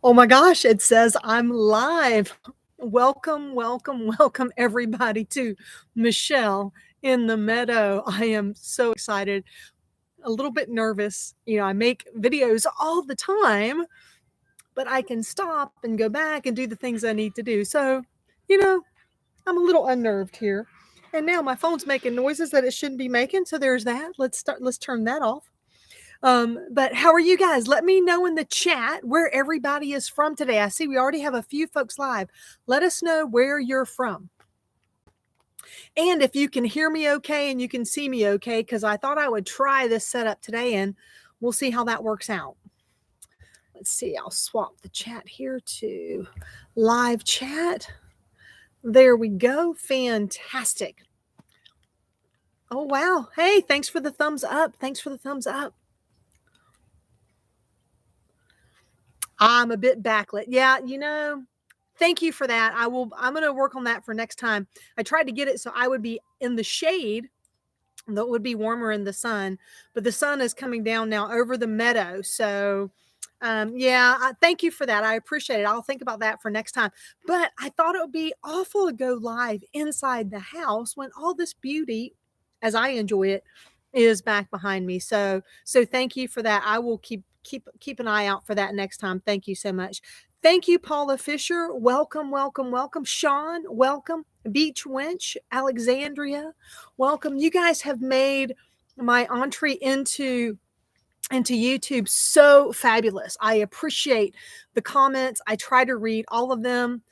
Oh my gosh, it says I'm live. Welcome, welcome, welcome everybody to Michelle in the Meadow. I am so excited, a little bit nervous. I make videos all the time, but I can stop and go back and do the things I need to do. So, you know, I'm a little unnerved here. And now my phone's making noises that it shouldn't be making. So there's that. Let's turn that off. But how are you guys? Let me know in the chat where everybody is from today. I see we already have a few folks live. Let us know where you're from. And if you can hear me okay and you can see me okay, because I thought I would try this setup today and we'll see how that works out. Let's see, I'll swap the chat here to live chat. There we go. Fantastic. Oh, wow. Hey, thanks for the thumbs up. Thanks for the thumbs up. I'm a bit backlit. Yeah, thank you for that. I'm going to work on that for next time. I tried to get it so I would be in the shade, that would be warmer in the sun, but the sun is coming down now over the meadow. So, thank you for that. I appreciate it. I'll think about that for next time. But I thought it would be awful to go live inside the house when all this beauty, as I enjoy it, is back behind me. So thank you for that. I will keep an eye out for that next time. Thank you so much. Thank you, Paula Fisher. Welcome, welcome, welcome. Sean, welcome. Beach Wench, Alexandria, welcome. You guys have made my entree into YouTube so fabulous. I appreciate the comments. I try to read all of them.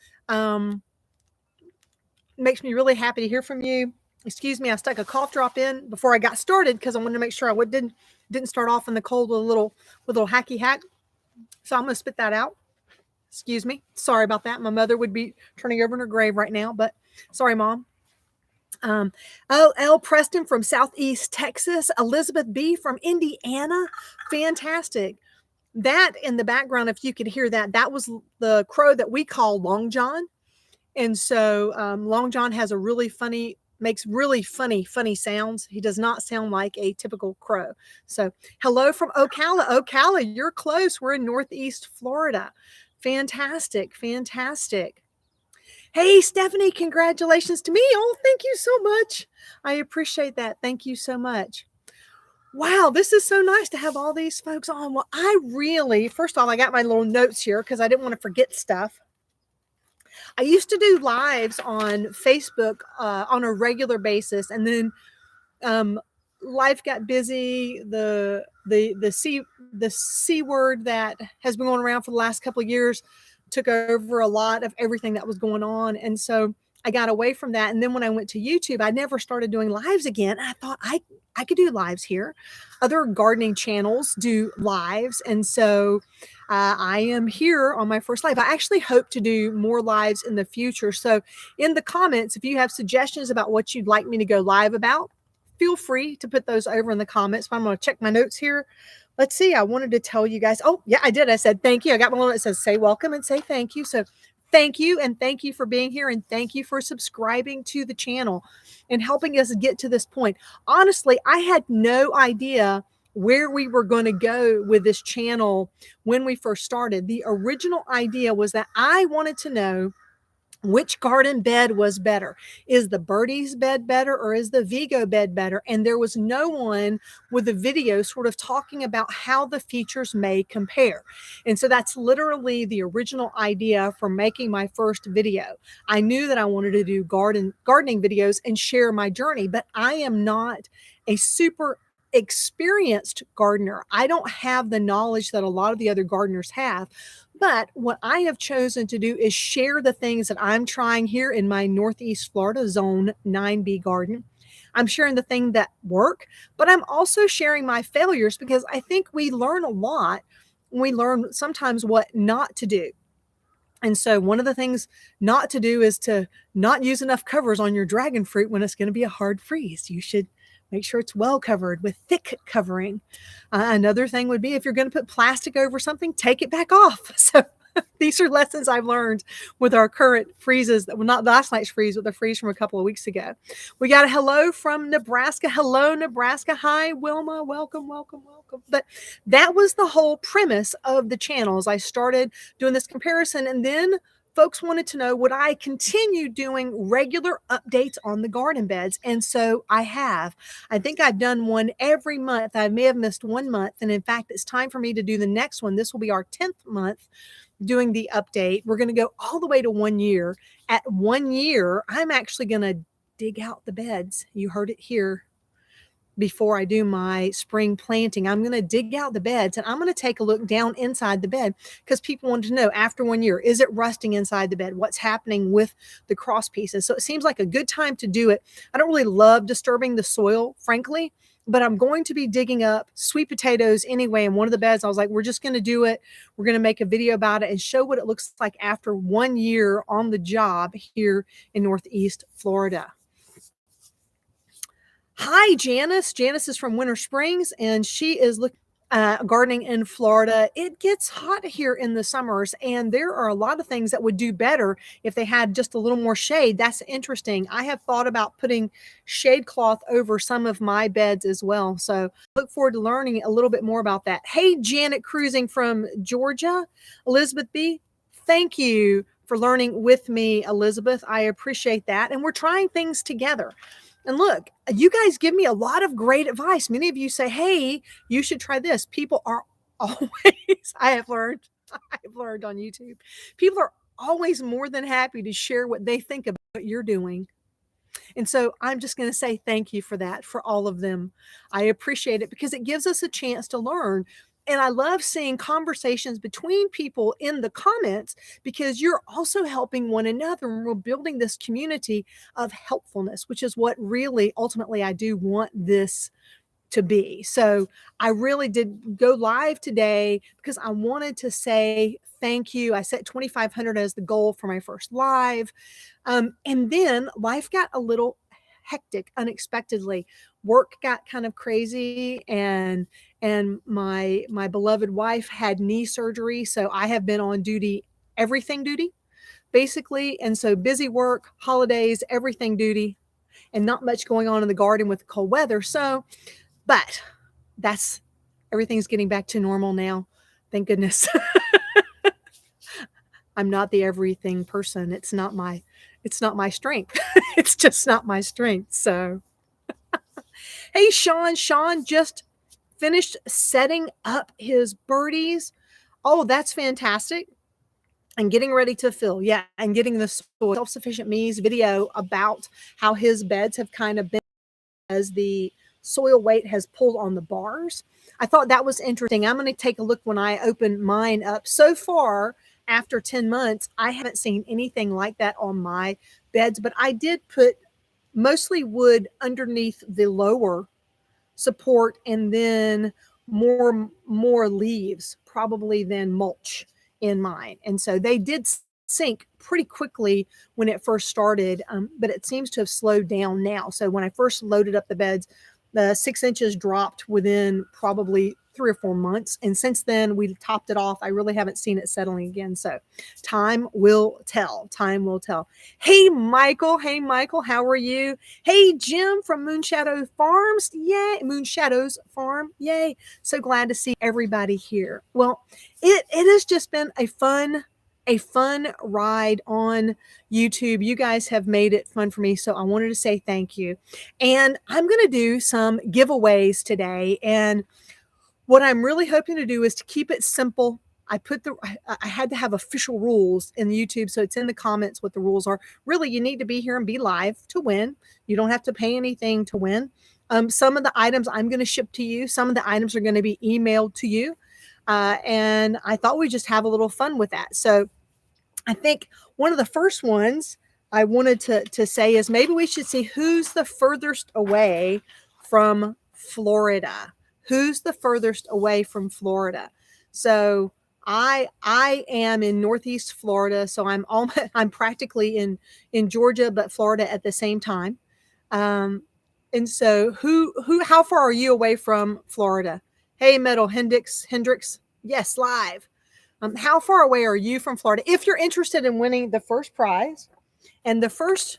Makes me really happy to hear from you. Excuse me, I stuck a cough drop in before I got started because I wanted to make sure I didn't start off in the cold with a little hacky hack. So I'm going to spit that out. Excuse me. Sorry about that. My mother would be turning over in her grave right now, but sorry, Mom. L. Preston from Southeast Texas. Elizabeth B. from Indiana. Fantastic. That in the background, if you could hear that, that was the crow that we call Long John. And so Long John has makes really funny sounds. He does not sound like a typical crow. So hello from Ocala. Ocala, you're close. We're in Northeast Florida. Fantastic. Fantastic. Hey, Stephanie, congratulations to me. Oh, thank you so much. I appreciate that. Thank you so much. Wow, this is so nice to have all these folks on. Well, first of all, I got my little notes here because I didn't want to forget stuff. I used to do lives on Facebook on a regular basis, and then life got busy. The C word that has been going around for the last couple of years took over a lot of everything that was going on, and so I got away from that. And then when I went to YouTube, I never started doing lives again. I thought I could do lives here. Other gardening channels do lives, and so I am here on my first live. I actually hope to do more lives in the future. So in the comments, if you have suggestions about what you'd like me to go live about, feel free to put those over in the comments. But I'm going to check my notes here. Let's see. I wanted to tell you guys. Oh, yeah, I did. I said thank you. I got one that says say welcome and say thank you. So thank you, and thank you for being here, and thank you for subscribing to the channel and helping us get to this point. Honestly, I had no idea where we were going to go with this channel when we first started. The original idea was that I wanted to know which garden bed was better. Is the Birdie's bed better, or is the Vigo bed better? And there was no one with a video sort of talking about how the features may compare. And so that's literally the original idea for making my first video. I knew that I wanted to do gardening videos and share my journey, but I am not a super experienced gardener. I don't have the knowledge that a lot of the other gardeners have. But what I have chosen to do is share the things that I'm trying here in my Northeast Florida Zone 9B garden. I'm sharing the things that work, but I'm also sharing my failures because I think we learn a lot. We learn sometimes what not to do. And so one of the things not to do is to not use enough covers on your dragon fruit when it's going to be a hard freeze. You should make sure it's well covered with thick covering. Another thing would be if you're going to put plastic over something, take it back off. So These are lessons I've learned with our current freezes. Well, not last night's freeze, but the freeze from a couple of weeks ago. We got a hello from Nebraska. Hello, Nebraska. Hi, Wilma. Welcome, welcome, welcome. But that was the whole premise of the channels. I started doing this comparison, and then folks wanted to know, would I continue doing regular updates on the garden beds? And so I have. I think I've done one every month. I may have missed 1 month. And in fact, it's time for me to do the next one. This will be our 10th month doing the update. We're going to go all the way to 1 year. At 1 year, I'm actually going to dig out the beds. You heard it here. Before I do my spring planting, I'm going to dig out the beds and I'm going to take a look down inside the bed, because people wanted to know, after 1 year, is it rusting inside the bed? What's happening with the cross pieces? So it seems like a good time to do it. I don't really love disturbing the soil, frankly, but I'm going to be digging up sweet potatoes anyway in one of the beds. I was like, we're just going to do it. We're going to make a video about it and show what it looks like after 1 year on the job here in Northeast Florida. Hi, Janice. Janice is from Winter Springs, and she is gardening in Florida. It gets hot here in the summers, and there are a lot of things that would do better if they had just a little more shade. That's interesting. I have thought about putting shade cloth over some of my beds as well. So look forward to learning a little bit more about that. Hey, Janet Cruising from Georgia. Elizabeth B., thank you for learning with me, Elizabeth. I appreciate that. And we're trying things together. And look, you guys give me a lot of great advice. Many of you say, hey, you should try this. People are always, I've learned on YouTube, people are always more than happy to share what they think about what you're doing. And so I'm just going to say thank you for that, for all of them. I appreciate it because it gives us a chance to learn. And I love seeing conversations between people in the comments, because you're also helping one another, and we're building this community of helpfulness, which is what really ultimately I do want this to be. So I really did go live today because I wanted to say thank you. I set 2,500 as the goal for my first live. And then life got a little hectic unexpectedly. Work got kind of crazy, and my beloved wife had knee surgery, so I have been on duty, everything duty basically. And so busy work, holidays, everything duty, and not much going on in the garden with the cold weather. So but that's, everything's getting back to normal now, thank goodness. I'm not the everything person. It's not my strength. It's just not my strength. So hey, Sean just finished setting up his birdies. Oh, that's fantastic. And getting ready to fill. Yeah. And getting the Self-Sufficient Me's video about how his beds have kind of been as the soil weight has pulled on the bars. I thought that was interesting. I'm going to take a look when I open mine up. So far, after 10 months, I haven't seen anything like that on my beds, but I did put mostly wood underneath the lower support, and then more leaves probably than mulch in mine. And so they did sink pretty quickly when it first started, but it seems to have slowed down now. So when I first loaded up the beds, the 6 inches dropped within probably 3 or 4 months. And since then, we topped it off. I really haven't seen it settling again. So time will tell. Time will tell. Hey, Michael. Hey, Michael. How are you? Hey, Jim from Moonshadow Farms. Yay. Moonshadows Farm. Yay. So glad to see everybody here. Well, it has just been a fun ride on YouTube. You guys have made it fun for me, so I wanted to say thank you. And I'm going to do some giveaways today. And what I'm really hoping to do is to keep it simple. I had to have official rules in the YouTube, so it's in the comments what the rules are. Really, you need to be here and be live to win. You don't have to pay anything to win. Some of the items I'm going to ship to you. Some of the items are going to be emailed to you. And I thought we'd just have a little fun with that. So I think one of the first ones I wanted to say is maybe we should see who's the furthest away from Florida. Who's the furthest away from Florida? So I am in Northeast Florida, so I'm practically in Georgia, but Florida at the same time. And so how far are you away from Florida? Hey, Metal Hendrix. Yes, live. How far away are you from Florida? If you're interested in winning the first prize, and the first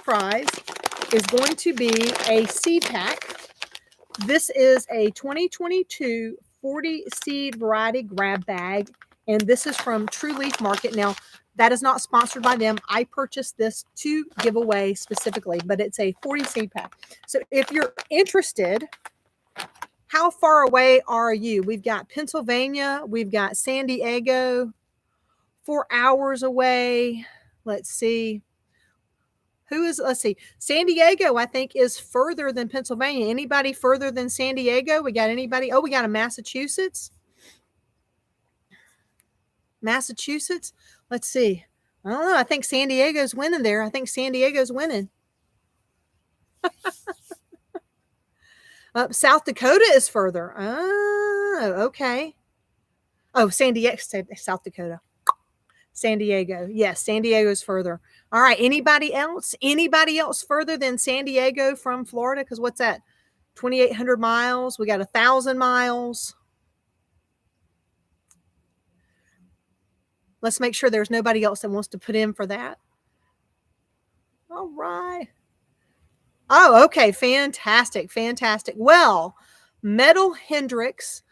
prize is going to be a seed pack. This is a 2022 40 seed variety grab bag, and this is from True Leaf Market. Now, that is not sponsored by them. I purchased this to give away specifically, but it's a 40 seed pack. So if you're interested, how far away are you? We've got Pennsylvania. We've got San Diego, 4 hours away. Let's see. Let's see. San Diego, I think, is further than Pennsylvania. Anybody further than San Diego? We got anybody? Oh, we got a Massachusetts. Massachusetts. Let's see. I don't know. I think San Diego's winning there. I think San Diego's winning. South Dakota is further. Oh, okay. Oh, San Diego, South Dakota. San Diego. Yes, San Diego is further. All right. Anybody else? Anybody else further than San Diego from Florida? Because what's that? 2,800 miles. We got 1,000 miles. Let's make sure there's nobody else that wants to put in for that. All right. Oh, okay. Fantastic. Fantastic. Well, Metal Hendrix,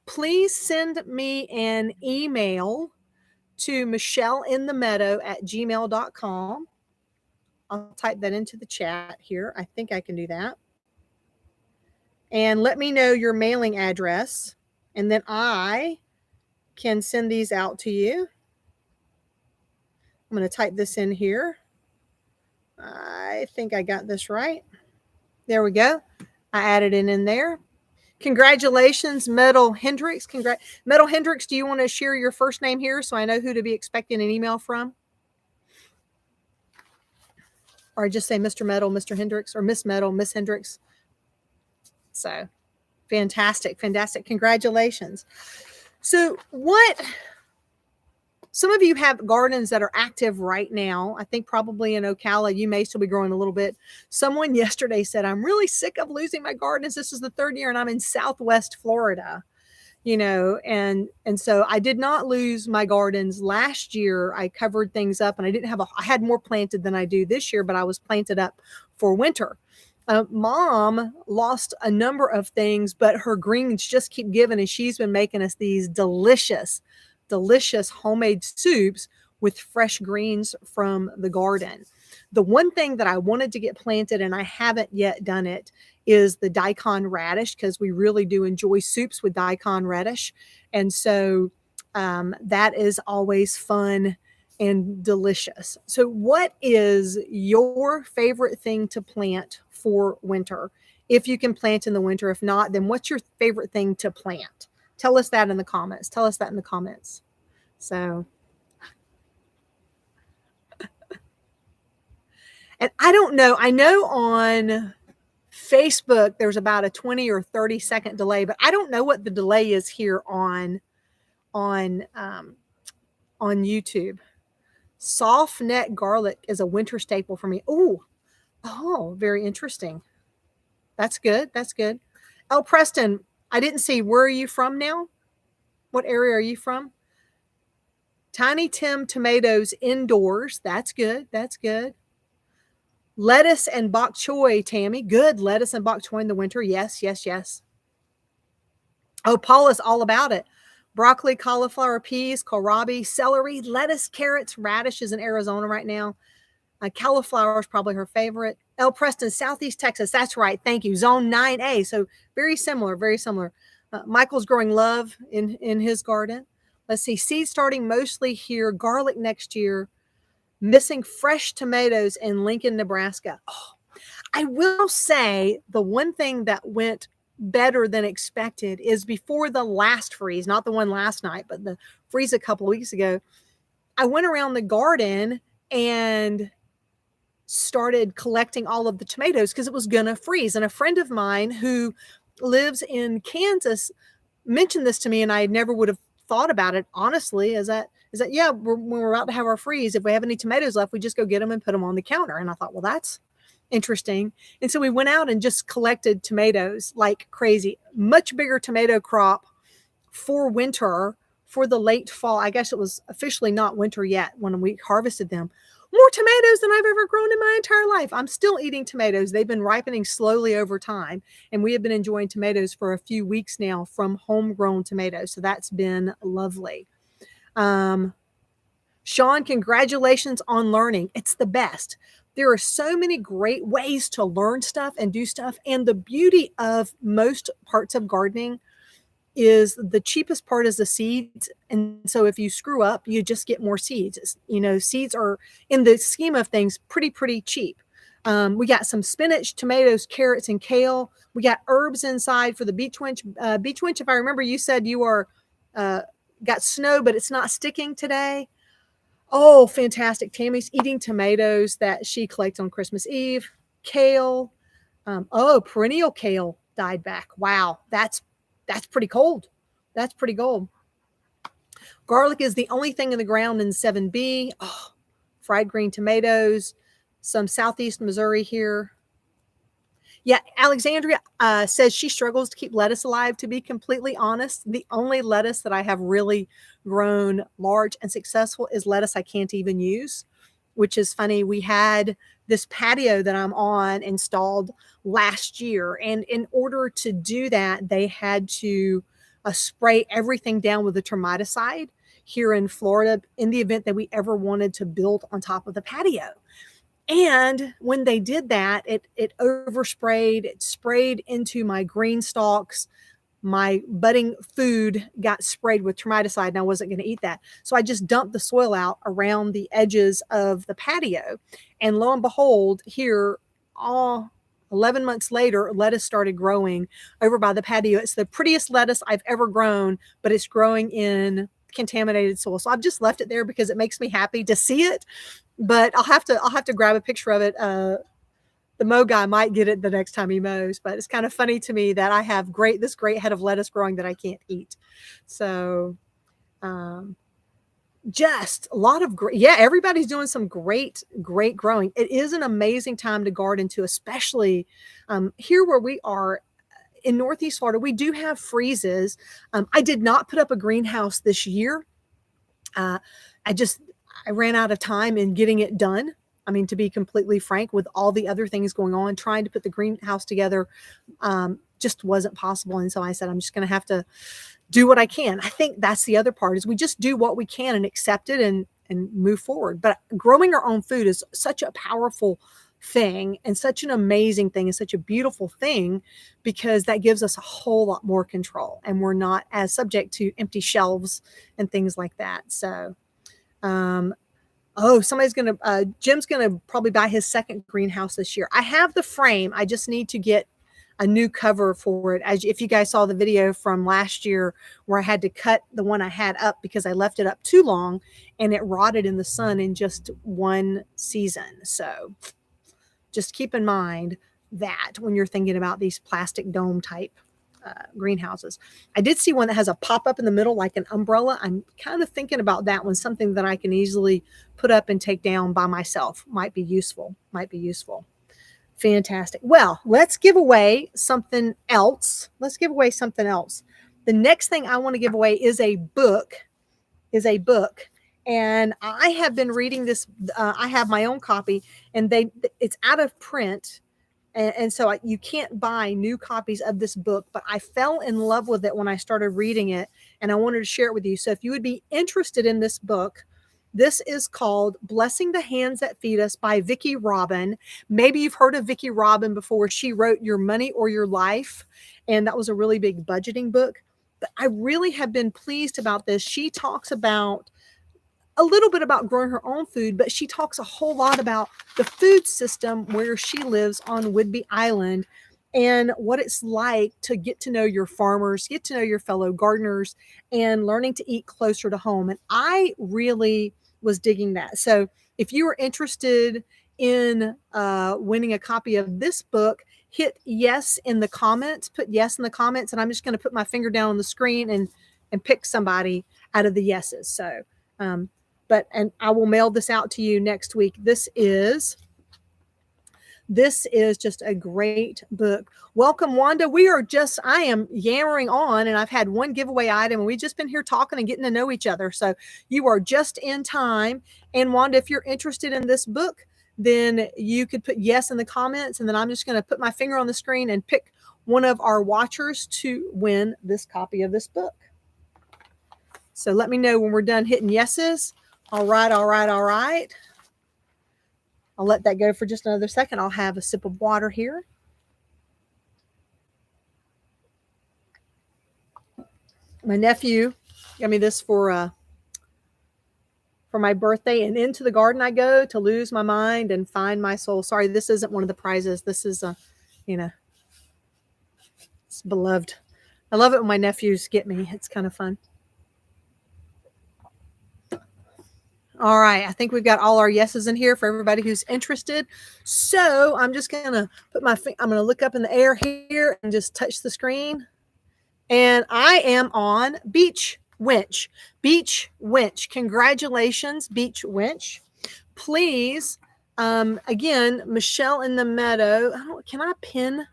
please send me an email to michelleinthemeadow@gmail.com. I'll type that into the chat here. I think I can do that. And let me know your mailing address, and then I can send these out to you. I'm going to type this in here. I think I got this right. There we go. I added it in there. Congratulations, Metal Hendrix. Metal Hendrix, do you want to share your first name here so I know who to be expecting an email from? Or just say Mr. Metal, Mr. Hendrix, or Miss Metal, Miss Hendrix. So fantastic, fantastic. Congratulations. So some of you have gardens that are active right now. I think probably in Ocala, you may still be growing a little bit. Someone yesterday said, I'm really sick of losing my gardens. This is the third year and I'm in Southwest Florida, and so I did not lose my gardens last year. I covered things up and I had more planted than I do this year, but I was planted up for winter. Mom lost a number of things, but her greens just keep giving, and she's been making us these delicious homemade soups with fresh greens from the garden. The one thing that I wanted to get planted, and I haven't yet done it, is the daikon radish, because we really do enjoy soups with daikon radish. And so that is always fun and delicious. So what is your favorite thing to plant for winter? If you can plant in the winter, if not, then what's your favorite thing to plant? Tell us that in the comments. So, and I don't know. I know on Facebook there's about a 20 or 30 second delay, but I don't know what the delay is here on YouTube. Soft neck garlic is a winter staple for me. Oh, very interesting. That's good. El Preston, I didn't see. Where are you from now? What area are you from? Tiny Tim tomatoes indoors. That's good. Lettuce and bok choy, Tammy. Good. Lettuce and bok choy in the winter. Yes. Oh, Paula's all about it. Broccoli, cauliflower, peas, kohlrabi, celery, lettuce, carrots, radishes in Arizona right now. Cauliflower is probably her favorite. El Preston, Southeast Texas. That's right. Thank you. Zone 9A. So very similar. Michael's growing love in his garden. Let's see. Seed starting mostly here. Garlic next year. Missing fresh tomatoes in Lincoln, Nebraska. Oh, I will say the one thing that went better than expected is before the last freeze, not the one last night, but the freeze a couple of weeks ago. I went around the garden and started collecting all of the tomatoes because it was going to freeze. And a friend of mine who lives in Kansas mentioned this to me, and I never would have thought about it, honestly, is that yeah, when we're about to have our freeze, if we have any tomatoes left, we just go get them and put them on the counter. And I thought, well, that's interesting. And so we went out and just collected tomatoes like crazy. Much bigger tomato crop for winter, for the late fall. I guess it was officially not winter yet when we harvested them. More tomatoes than I've ever grown in my entire life. I'm still eating tomatoes. They've been ripening slowly over time, and we have been enjoying tomatoes for a few weeks now from homegrown tomatoes. So that's been lovely. Sean, congratulations on learning. It's the best. There are so many great ways to learn stuff and do stuff. And the beauty of most parts of gardening is the cheapest part is the seeds. And so if you screw up, you just get more seeds. You know, seeds are, in the scheme of things, pretty cheap. We got some spinach, tomatoes, carrots, and kale. We got herbs inside for the beach wench. Beach wench, if I remember, you said you are got snow, but it's not sticking today. Oh, fantastic. Tammy's eating tomatoes that she collects on Christmas Eve. Kale. Perennial kale died back. Wow, that's pretty cold. That's pretty cold. Garlic is the only thing in the ground in 7B. Oh, fried green tomatoes. Some Southeast Missouri here. Yeah, Alexandria says she struggles to keep lettuce alive. To be completely honest, the only lettuce that I have really grown large and successful is lettuce I can't even use, which is funny. We had this patio that I'm on installed last year, and in order to do that, they had to spray everything down with a termiticide here in Florida in the event that we ever wanted to build on top of the patio. And when they did that, it oversprayed, it sprayed into my green stalks. My budding food got sprayed with termiticide, and I wasn't going to eat that. So I just dumped the soil out around the edges of the patio. And lo and behold, here, 11 months later, lettuce started growing over by the patio. It's the prettiest lettuce I've ever grown, but it's growing in contaminated soil. So I've just left it there because it makes me happy to see it. But I'll have to grab a picture of it. The mow guy might get it the next time he mows, but it's kind of funny to me that I have this great head of lettuce growing that I can't eat. So, just a lot of great, everybody's doing some great growing. It is an amazing time to garden too, especially here where we are in Northeast Florida. We do have freezes. I did not put up a greenhouse this year. I ran out of time in getting it done. I mean, to be completely frank, with all the other things going on, trying to put the greenhouse together just wasn't possible. And so I said, I'm just going to have to do what I can. I think that's the other part, is we just do what we can and accept it and move forward. But growing our own food is such a powerful thing and such an amazing thing and such a beautiful thing, because that gives us a whole lot more control, and we're not as subject to empty shelves and things like that. So, Jim's going to probably buy his second greenhouse this year. I have the frame. I just need to get a new cover for it. If you guys saw the video from last year where I had to cut the one I had up because I left it up too long and it rotted in the sun in just one season. So just keep in mind that when you're thinking about these plastic dome type greenhouses. I did see one that has a pop-up in the middle like an umbrella. I'm kind of thinking about that one, something that I can easily put up and take down by myself. Might be useful. Fantastic. Well, let's give away something else. The next thing I want to give away is a book. And I have been reading this. I have my own copy, and it's out of print. And so you can't buy new copies of this book, but I fell in love with it when I started reading it, and I wanted to share it with you. So if you would be interested in this book, this is called Blessing the Hands That Feed Us by Vicki Robin. Maybe you've heard of Vicki Robin before. She wrote Your Money or Your Life, and that was a really big budgeting book. But I really have been pleased about this. She talks about a little bit about growing her own food, but she talks a whole lot about the food system where she lives on Whidbey Island and what it's like to get to know your farmers, get to know your fellow gardeners, and learning to eat closer to home. And I really was digging that. So if you are interested in winning a copy of this book, hit yes in the comments, put yes in the comments, and I'm just going to put my finger down on the screen and pick somebody out of the yeses. So, and I will mail this out to you next week. This is This is just a great book. Welcome, Wanda. I am yammering on, and I've had one giveaway item, and we've just been here talking and getting to know each other. So you are just in time. And Wanda, if you're interested in this book, then you could put yes in the comments, and then I'm just going to put my finger on the screen and pick one of our watchers to win this copy of this book. So let me know when we're done hitting yeses. All right, all right, all right. I'll let that go for just another second. I'll have a sip of water here. My nephew got me this for my birthday, and into the garden I go to lose my mind and find my soul. Sorry, this isn't one of the prizes. This is it's beloved. I love it when my nephews get me. It's kind of fun. All right, I think we've got all our yeses in here for everybody who's interested. So I'm just gonna I'm gonna look up in the air here and just touch the screen. And I am on Beach Winch. Beach Winch. Congratulations, Beach Winch. Please, again, Michelle in the Meadow. Can I pin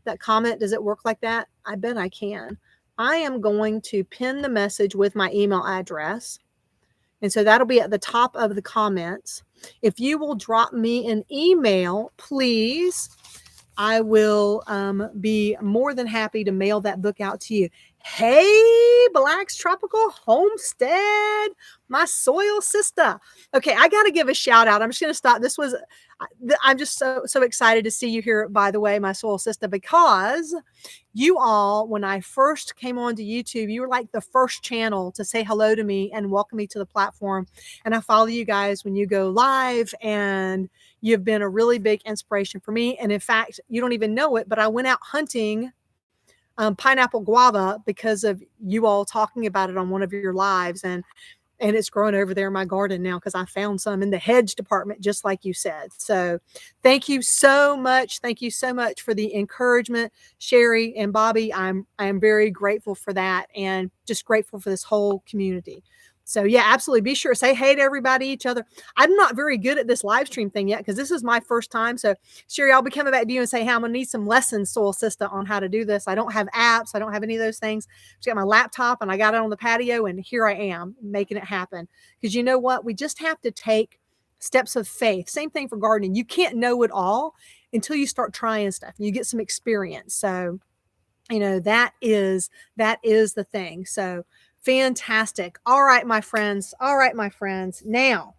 that comment? Does it work like that? I bet I can. I am going to pin the message with my email address. And so that'll be at the top of the comments. If you will drop me an email, please, I will be more than happy to mail that book out to you. Hey, Black's Tropical Homestead, my soil sister. Okay, I got to give a shout out. I'm just going to stop. I'm just so excited to see you here, by the way, my soil sister, because you all, when I first came onto YouTube, you were like the first channel to say hello to me and welcome me to the platform. And I follow you guys when you go live, and you've been a really big inspiration for me. And in fact, you don't even know it, but I went out hunting pineapple guava because of you all talking about it on one of your lives. And it's growing over there in my garden now because I found some in the hedge department, just like you said. So thank you so much. Thank you so much for the encouragement, Sherry and Bobby. I am very grateful for that, and just grateful for this whole community. So yeah, absolutely. Be sure to say hey to everybody, each other. I'm not very good at this live stream thing yet because this is my first time. So Sherry, I'll be coming back to you and say, hey, I'm going to need some lessons, Soul Sister, on how to do this. I don't have apps. I don't have any of those things. I just got my laptop and I got it on the patio, and here I am making it happen. Because you know what? We just have to take steps of faith. Same thing for gardening. You can't know it all until you start trying stuff and you get some experience. So, that is the thing. So fantastic. All right, my friends. Now,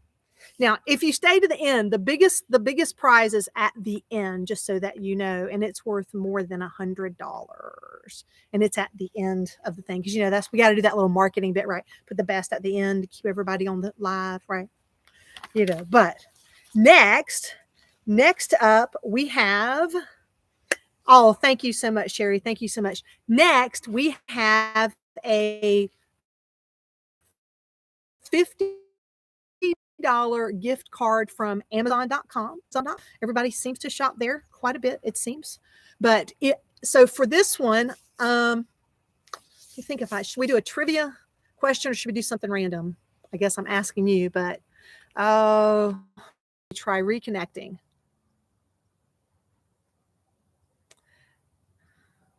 if you stay to the end, the biggest prize is at the end, just so that you know, and it's worth more than $100. And it's at the end of the thing. Because we got to do that little marketing bit, right? Put the best at the end to keep everybody on the live, right? But next up we have, oh, thank you so much, Sherry. Thank you so much. Next, we have a $50 gift card from Amazon.com. Everybody seems to shop there quite a bit, it seems. But so for this one, you think should we do a trivia question or should we do something random? I guess I'm asking you, but try reconnecting.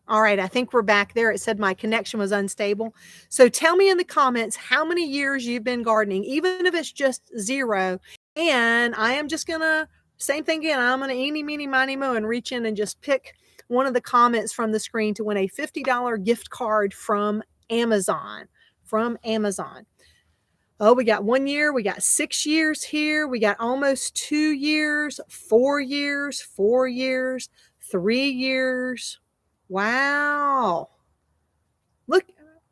All right, I think we're back there. It said my connection was unstable. So tell me in the comments how many years you've been gardening, even if it's just 0. And I am just going to, same thing again, I'm going to eeny, meeny, miny, mo, and reach in and just pick one of the comments from the screen to win a $50 gift card from Amazon. Oh, we got 1 year. We got 6 years here. We got almost 2 years, 4 years, 4 years, 3 years. Wow. Look,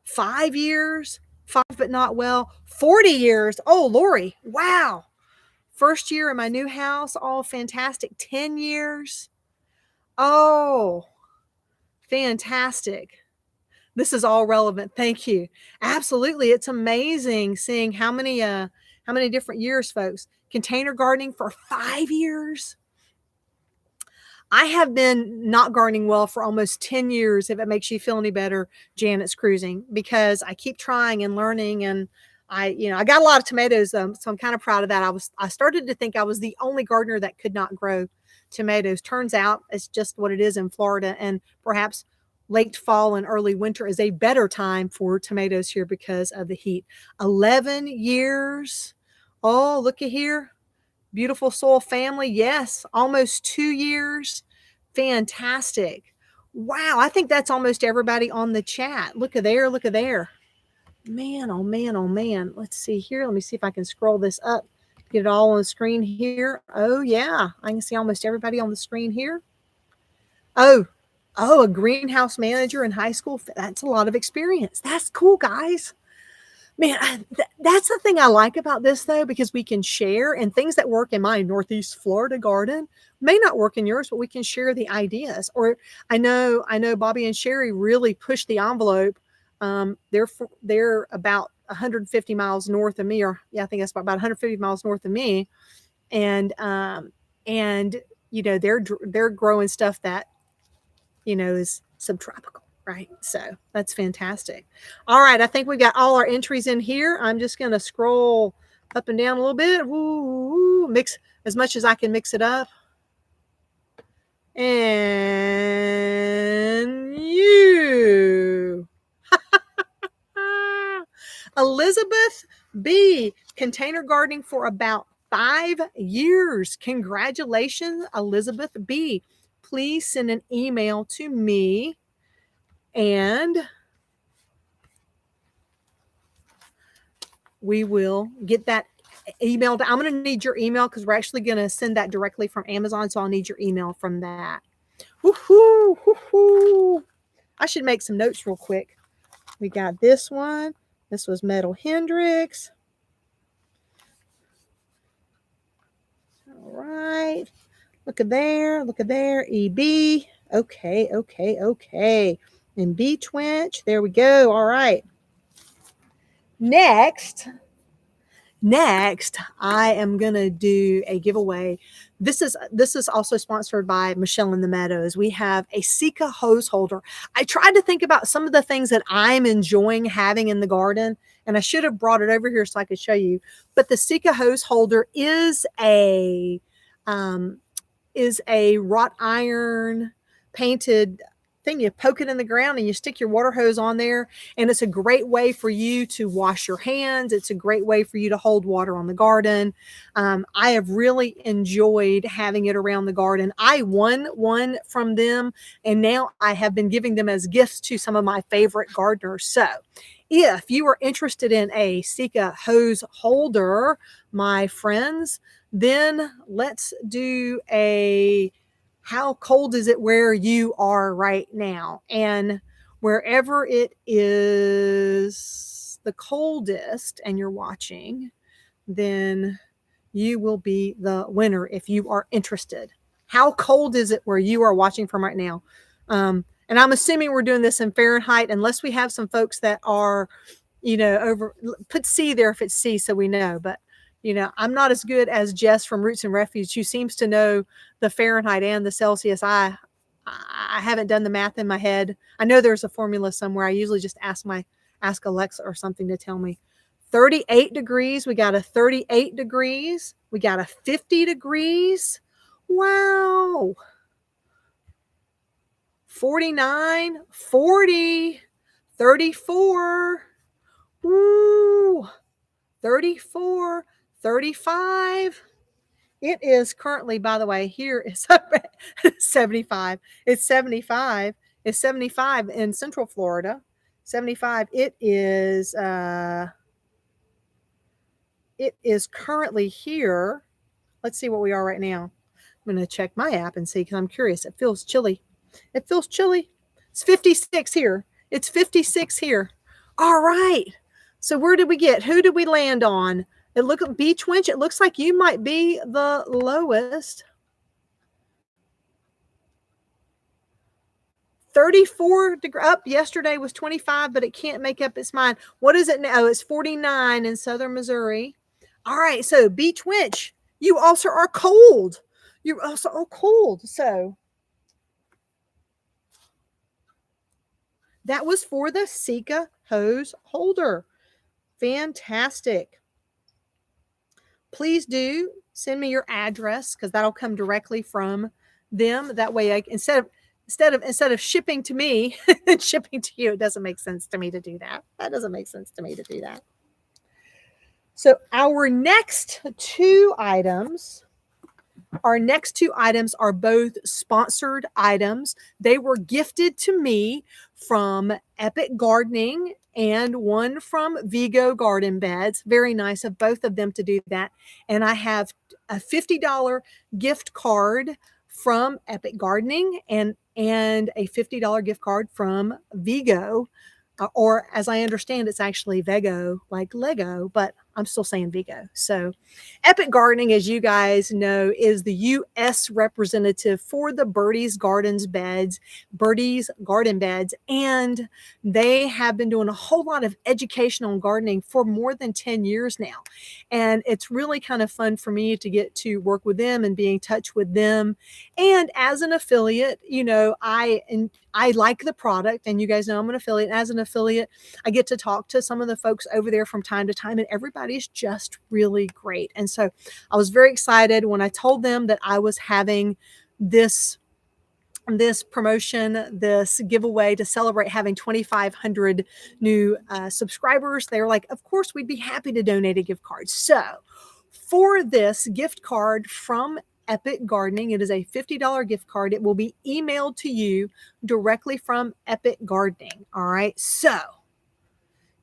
5 years, 5 but not well, 40 years. Oh, Lori, wow. First year in my new house, all fantastic. 10 years. Oh, fantastic. This is all relevant. Thank you. Absolutely. It's amazing seeing how many different years, folks. Container gardening for 5 years. I have been not gardening well for almost 10 years, if it makes you feel any better, Janet's Cruising, because I keep trying and learning, and I got a lot of tomatoes, so I'm kind of proud of that. I started to think I was the only gardener that could not grow tomatoes. Turns out it's just what it is in Florida, and perhaps late fall and early winter is a better time for tomatoes here because of the heat. 11 years. Oh, look at here. Beautiful soil family. Yes, almost 2 years. Fantastic. Wow, I think that's almost everybody on the chat. Look at there, look at there. Man, oh man, oh man. Let's see here. Let me see if I can scroll this up. Get it all on the screen here. Oh yeah, I can see almost everybody on the screen here. Oh, a greenhouse manager in high school. That's a lot of experience. That's cool, guys. Man, that's the thing I like about this, though, because we can share, and things that work in my Northeast Florida garden may not work in yours, but we can share the ideas. Or I know Bobby and Sherry really push the envelope. They're about 150 miles north of me, or yeah, I think that's about 150 miles north of me, and they're growing stuff that is subtropical. Right. So that's fantastic. All right. I think we got all our entries in here. I'm just going to scroll up and down a little bit. Ooh, mix as much as I can mix it up. And you. Elizabeth B. Container gardening for about 5 years. Congratulations, Elizabeth B. Please send an email to me. And we will get that emailed. I'm going to need your email because we're actually going to send that directly from Amazon. So I'll need your email from that. Woohoo! Woohoo! I should make some notes real quick. We got this one. This was Metal Hendrix. All right. Look at there. Look at there. EB. Okay. And B Twinch. There we go. All right. Next, I am going to do a giveaway. This is also sponsored by Michelle in the Meadows. We have a Sika hose holder. I tried to think about some of the things that I'm enjoying having in the garden, and I should have brought it over here so I could show you. But the Sika hose holder is a wrought iron painted thing. You poke it in the ground and you stick your water hose on there, and it's a great way for you to wash your hands. It's a great way for you to hold water on the garden. I have really enjoyed having it around the garden. I won one from them, and now I have been giving them as gifts to some of my favorite gardeners. So if you are interested in a Sika hose holder, my friends, then let's do a how cold is it where you are right now? And wherever it is the coldest and you're watching, then you will be the winner if you are interested. How cold is it where you are watching from right now? And I'm assuming we're doing this in Fahrenheit, unless we have some folks that are, put C there if it's C so we know. But I'm not as good as Jess from Roots and Refuge, who seems to know the Fahrenheit and the Celsius. I haven't done the math in my head. I know there's a formula somewhere. I usually just ask Alexa or something to tell me. 38 degrees. We got a 38 degrees. We got a 50 degrees. Wow. 49, 40, 34. Woo. 34. 35. It is currently, by the way, here is 75. It's 75. It's 75 in Central Florida. 75. It is currently here. Let's see what we are right now. I'm going to check my app and see because I'm curious. It feels chilly. It's 56 here. It's 56 here. All right. So where did we get? Who did we land on? It looked like B Twinch. It looks like you might be the lowest. 34 degrees up. Yesterday was 25, but it can't make up its mind. What is it now? It's 49 in southern Missouri. All right. So B Twinch, you also are cold. You're also cold. So that was for the Sika hose holder. Fantastic. Please do send me your address because that'll come directly from them. That way, instead of shipping to me and shipping to you, it doesn't make sense to me to do that. That doesn't make sense to me to do that. So our next two items are both sponsored items. They were gifted to me from Epic Gardening and one from Vigo Garden Beds. Very nice of both of them to do that. And I have a $50 gift card from Epic Gardening and a $50 gift card from Vigo. Or as I understand, it's actually Vego, like Lego, but I'm still saying Vigo. So Epic Gardening, as you guys know, is the U.S. representative for the Birdie's Garden Beds, and they have been doing a whole lot of educational gardening for more than 10 years now. And it's really kind of fun for me to get to work with them and be in touch with them. And as an affiliate, I like the product, and you guys know I'm an affiliate. As an affiliate, I get to talk to some of the folks over there from time to time, and everybody's just really great. And so I was very excited when I told them that I was having this promotion, this giveaway to celebrate having 2,500 new subscribers. They were like, of course, we'd be happy to donate a gift card. So for this gift card from Epic Gardening, it is a $50 gift card. It will be emailed to you directly from Epic Gardening. All right. So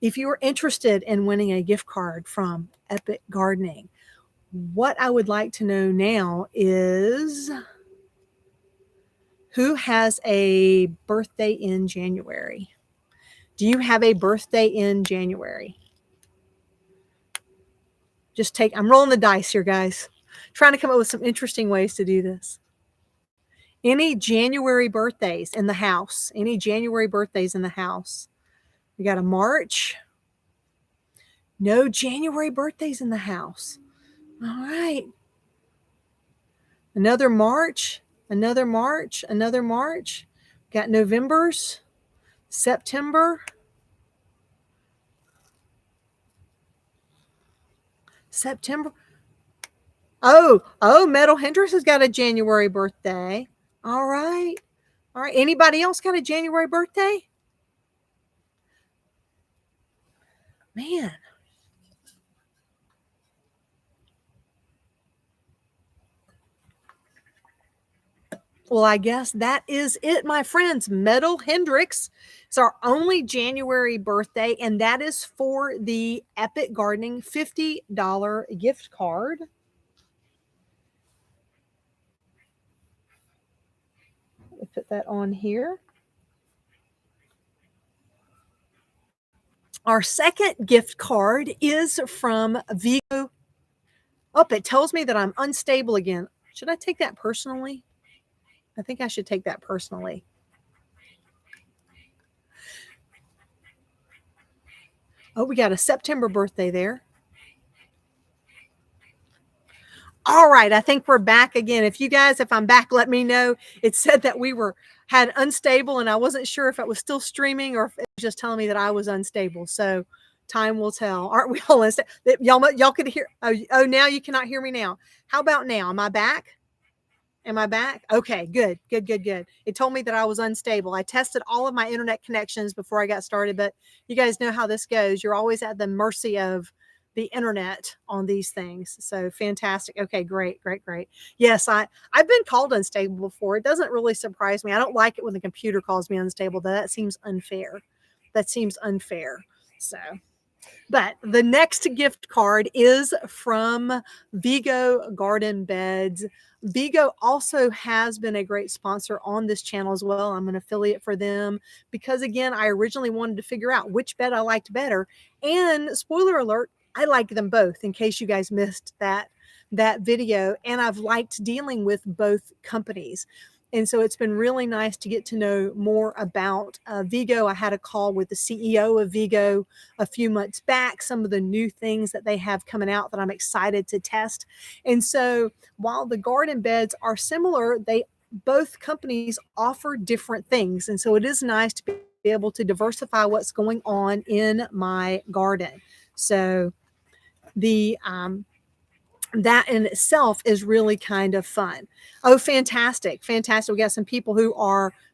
if you are interested in winning a gift card from Epic Gardening, what I would like to know now is who has a birthday in January? Do you have a birthday in January? I'm rolling the dice here, guys. Trying to come up with some interesting ways to do this. Any January birthdays in the house? Any January birthdays in the house? We got a March. No January birthdays in the house. All right. Another March. Got November's, September. Oh, Metal Hendrix has got a January birthday. All right. Anybody else got a January birthday? Man. Well, I guess that is it, my friends. Metal Hendrix is our only January birthday, and that is for the Epic Gardening $50 gift card. Let me put that on here. Our second gift card is from Vigo. Oh, it tells me that I'm unstable again. Should I take that personally? I think I should take that personally. Oh, we got a September birthday there. All right, I think we're back again. If I'm back, let me know. It said that we had unstable, and I wasn't sure if it was still streaming or if it was just telling me that I was unstable. So time will tell. Aren't we all unstable? Y'all could hear. Oh, now you cannot hear me now. How about now? Am I back? Okay, good. It told me that I was unstable. I tested all of my internet connections before I got started, but you guys know how this goes. You're always at the mercy of the internet on these things. So fantastic. Okay, great. Yes, I've been called unstable before. It doesn't really surprise me. I don't like it when the computer calls me unstable. That seems unfair. So, but the next gift card is from Vigo Garden Beds. Vigo also has been a great sponsor on this channel as well. I'm an affiliate for them because, again, I originally wanted to figure out which bed I liked better. And spoiler alert, I like them both, in case you guys missed that video. And I've liked dealing with both companies. And so it's been really nice to get to know more about Vigo. I had a call with the CEO of Vigo a few months back, some of the new things that they have coming out that I'm excited to test. And so while the garden beds are similar, both companies offer different things. And so it is nice to be able to diversify what's going on in my garden. So the that in itself is really kind of fun. Oh, fantastic. Fantastic. We got some people who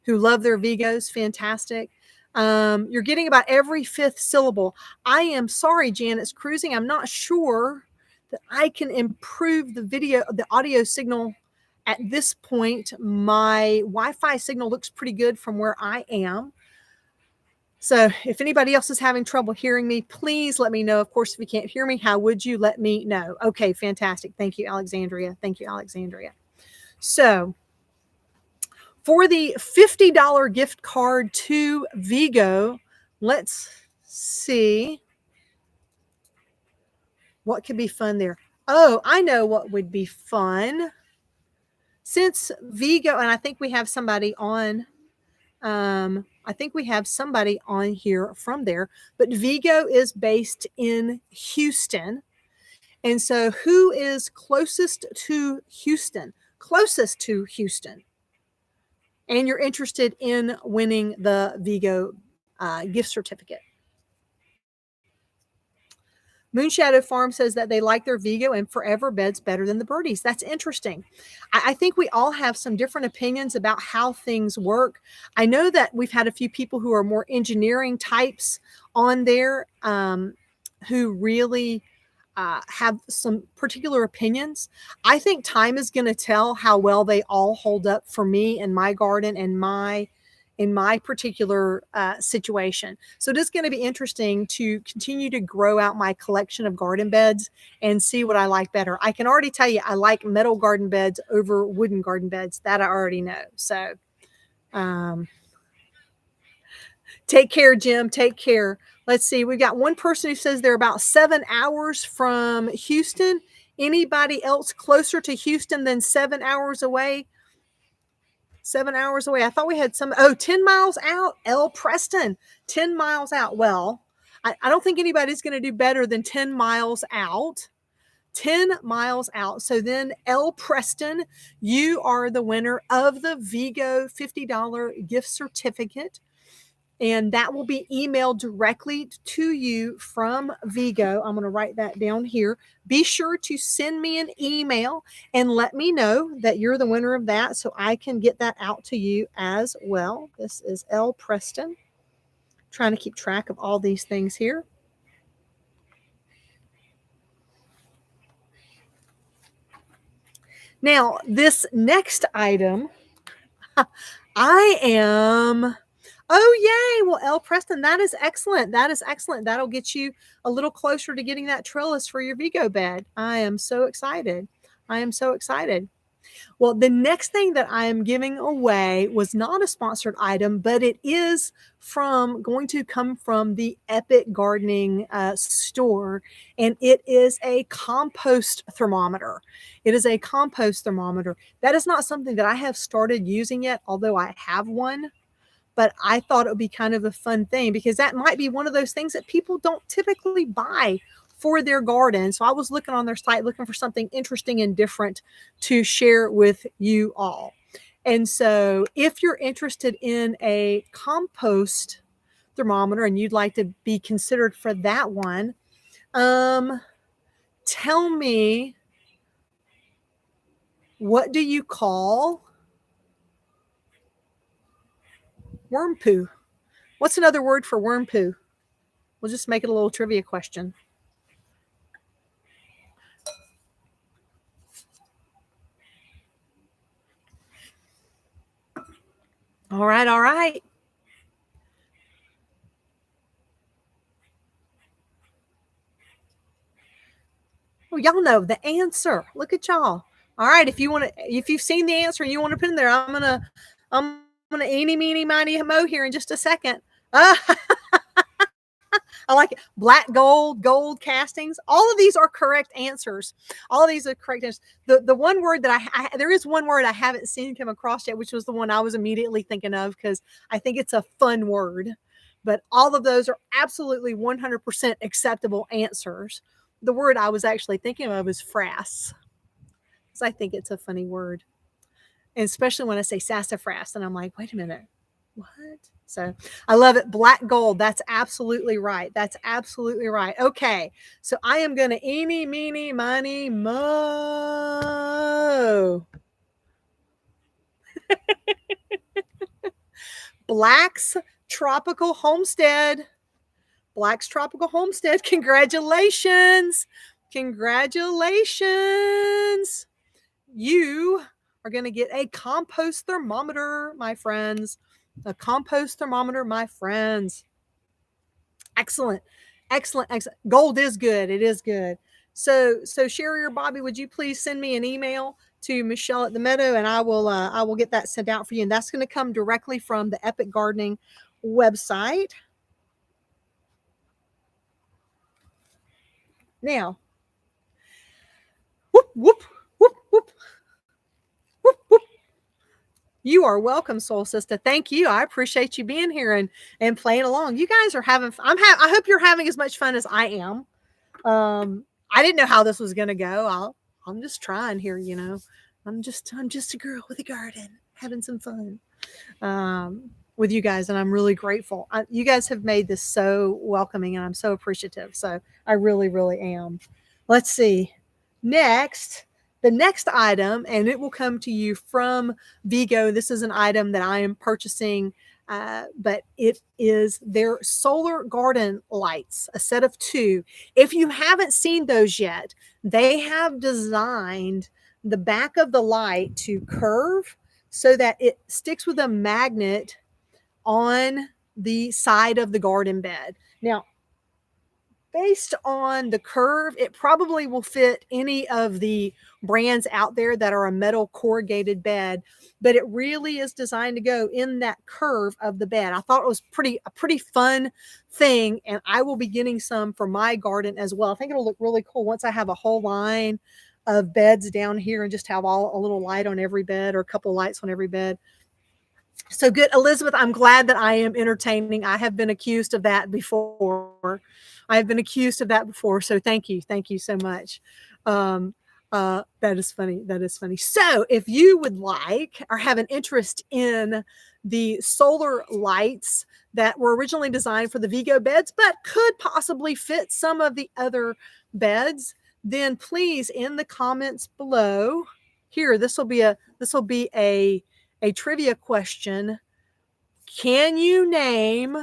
love their Vigos. Fantastic. You're getting about every fifth syllable. I am sorry, Janet's cruising. I'm not sure that I can improve the audio signal at this point. My Wi-Fi signal looks pretty good from where I am. So if anybody else is having trouble hearing me, please let me know. Of course, if you can't hear me, how would you let me know? Okay, fantastic. Thank you, Alexandria. Thank you, Alexandria. So for the $50 gift card to Vigo, let's see what could be fun there. Oh, I know what would be fun. Since Vigo, and I think we have somebody on here from there, but Vigo is based in Houston. And so who is closest to Houston? Closest to Houston. And you're interested in winning the Vigo gift certificate. Moonshadow Farm says that they like their Vigo and Forever beds better than the Birdies. That's interesting. I think we all have some different opinions about how things work. I know that we've had a few people who are more engineering types on there who really have some particular opinions. I think time is going to tell how well they all hold up for me and my garden and in my particular situation. So it is going to be interesting to continue to grow out my collection of garden beds and see what I like better. I can already tell you I like metal garden beds over wooden garden beds. That I already know. So take care, Jim. Take care. Let's see. We've got one person who says they're about 7 hours from Houston. Anybody else closer to Houston than 7 hours away? 7 hours away. I thought we had 10 miles out. El Preston, 10 miles out. Well, I don't think anybody's going to do better than 10 miles out. 10 miles out. So then El Preston, you are the winner of the Vigo $50 gift certificate. And that will be emailed directly to you from Vigo. I'm going to write that down here. Be sure to send me an email and let me know that you're the winner of that so I can get that out to you as well. This is El Preston. Trying to keep track of all these things here. Now, this next item, I am... Oh, yay. Well, El Preston, that is excellent. That is excellent. That'll get you a little closer to getting that trellis for your Vigo bed. I am so excited. I am so excited. Well, the next thing that I am giving away was not a sponsored item, but it is going to come from the Epic Gardening store, and it is a compost thermometer. It is a compost thermometer. That is not something that I have started using yet, although I have one. But I thought it would be kind of a fun thing because that might be one of those things that people don't typically buy for their garden. So I was looking on their site, looking for something interesting and different to share with you all. And so if you're interested in a compost thermometer and you'd like to be considered for that one, tell me, what do you call worm poo? What's another word for worm poo? We'll just make it a little trivia question. All right, all right. Well, y'all know the answer. Look at y'all. All right, if you've seen the answer and you want to put in there, I'm gonna eeny, meeny, miny, mo here in just a second. I like it. Black gold castings. All of these are correct answers. All of these are correct answers. The one word that there is one word I haven't seen come across yet, which was the one I was immediately thinking of because I think it's a fun word. But all of those are absolutely 100% acceptable answers. The word I was actually thinking of is frass, because I think it's a funny word. And especially when I say sassafras, and I'm like, wait a minute, What? So I love it. Black gold. That's absolutely right. That's absolutely right. Okay. So I am going to eeny, meeny, miny, mo. Black's Tropical Homestead. Black's Tropical Homestead. Congratulations. Congratulations. You are going to get a compost thermometer, my friends. A compost thermometer, my friends. Excellent. Excellent. Excellent. Gold is good. It is good. So Sherry or Bobby, would you please send me an email to Michelle at the Meadow, and I will get that sent out for you. And that's going to come directly from the Epic Gardening website. Now, whoop, whoop, whoop, whoop, whoop, whoop. You are welcome, Soul Sister. Thank you. I appreciate you being here and playing along. You guys are having fun. I hope you're having as much fun as I am. I didn't know how this was going to go. I'm just trying here, you know. I'm just a girl with a garden having some fun with you guys, and I'm really grateful. You guys have made this so welcoming, and I'm so appreciative. So I really, really am. Let's see. The next item, and it will come to you from Vigo. This is an item that I am purchasing, but it is their solar garden lights, a set of 2. If you haven't seen those yet, they have designed the back of the light to curve so that it sticks with a magnet on the side of the garden bed. Now, based on the curve, it probably will fit any of the brands out there that are a metal corrugated bed, but it really is designed to go in that curve of the bed. I thought it was a pretty fun thing, and I will be getting some for my garden as well. I think it'll look really cool once I have a whole line of beds down here and just have a little light on every bed, or a couple lights on every bed. So good. Elizabeth, I'm glad that I am entertaining. I have been accused of that before. So thank you. Thank you so much. That is funny. That is funny. So if you would like or have an interest in the solar lights that were originally designed for the Vigo beds, but could possibly fit some of the other beds, then please, in the comments below here, this will be a trivia question. Can you name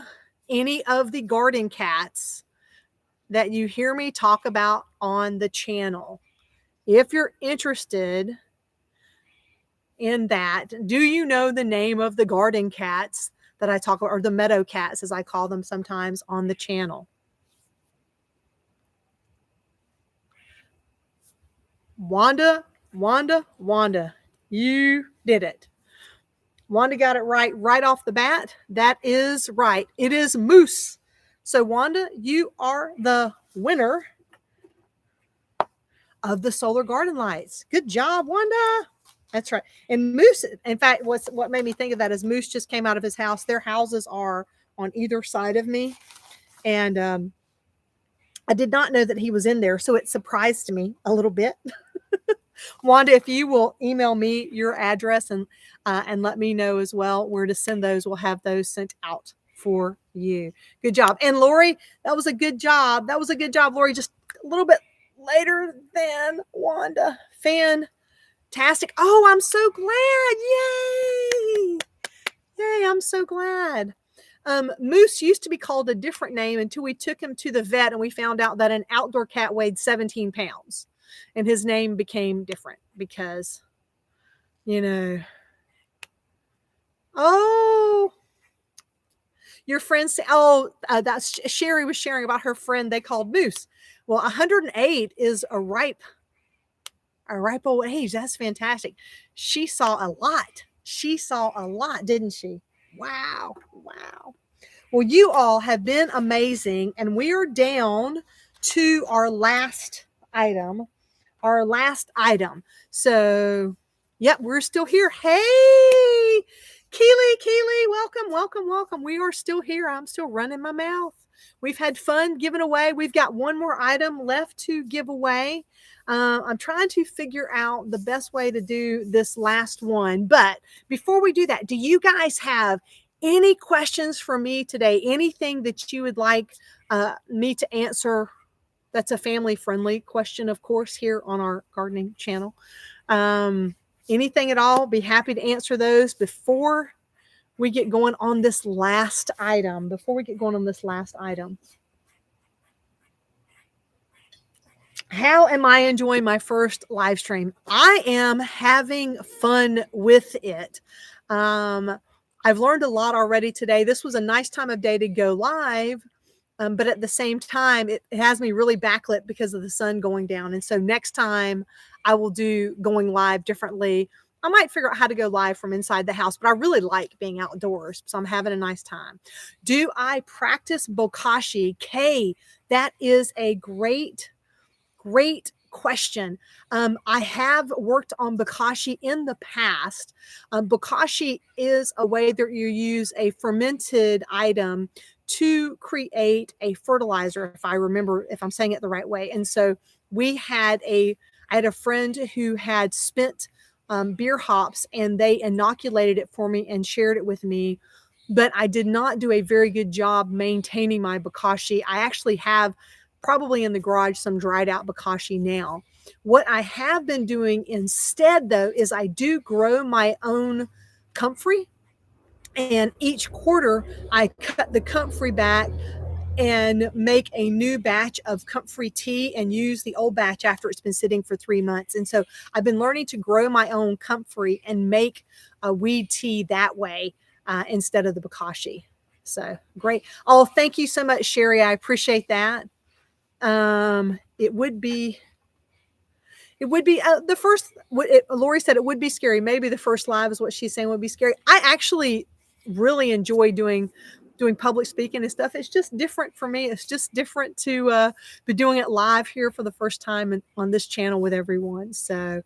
any of the garden cats that you hear me talk about on the channel? If you're interested in that, do you know the name of the garden cats that I talk about, or the meadow cats as I call them sometimes on the channel? Wanda, you did it. Wanda got it right off the bat. That is right. It is moose. So Wanda, you are the winner of the solar garden lights. Good job, Wanda. That's right. And Moose, in fact, what made me think of that is Moose just came out of his house. Their houses are on either side of me. And I did not know that he was in there, so it surprised me a little bit. Wanda, if you will email me your address and let me know as well where to send those, we'll have those sent out for you. Good job. And Lori, that was a good job. Lori, just a little bit later than Wanda. Fantastic. Oh, I'm so glad. Yay, I'm so glad. Moose used to be called a different name until we took him to the vet and we found out that an outdoor cat weighed 17 pounds. And his name became different because, your friends say, that's Sherry was sharing about her friend they called Moose. Well, 108 is a ripe old age. That's fantastic. She saw a lot, didn't she? Wow. Well, you all have been amazing, and we are down to our last item. So, yep, we're still here. Hey, Keely, welcome. We are still here. I'm still running my mouth. We've had fun giving away. We've got one more item left to give away. I'm trying to figure out the best way to do this last one. But before we do that, do you guys have Any questions for me today? Anything that you would like me to answer? That's a family-friendly question, of course, here on our gardening channel. Anything at all, be happy to answer those before we get going on this last item. How am I enjoying my first live stream? I am having fun with it. I've learned a lot already today. This was a nice time of day to go live. But at the same time, it has me really backlit because of the sun going down. And so next time I will do going live differently. I might figure out how to go live from inside the house, but I really like being outdoors. So I'm having a nice time. Do I practice bokashi? Kay, that is a great question. I have worked on bokashi in the past. Bokashi is a way that you use a fermented item to create a fertilizer, if I'm saying it the right way. And so I had a friend who had spent beer hops, and they inoculated it for me and shared it with me. But I did not do a very good job maintaining my bokashi. I actually have probably in the garage some dried out bokashi now. What I have been doing instead, though, is I do grow my own comfrey. And each quarter, I cut the comfrey back and make a new batch of comfrey tea and use the old batch after it's been sitting for 3 months. And so I've been learning to grow my own comfrey and make a weed tea that way instead of the bokashi. So great. Oh, thank you so much, Sherry. I appreciate that. It would be the first. Lori said it would be scary. Maybe the first live is what she's saying would be scary. I actually really enjoy doing public speaking and stuff. It's just different for me. It's just different to be doing it live here for the first time on this channel with everyone. So,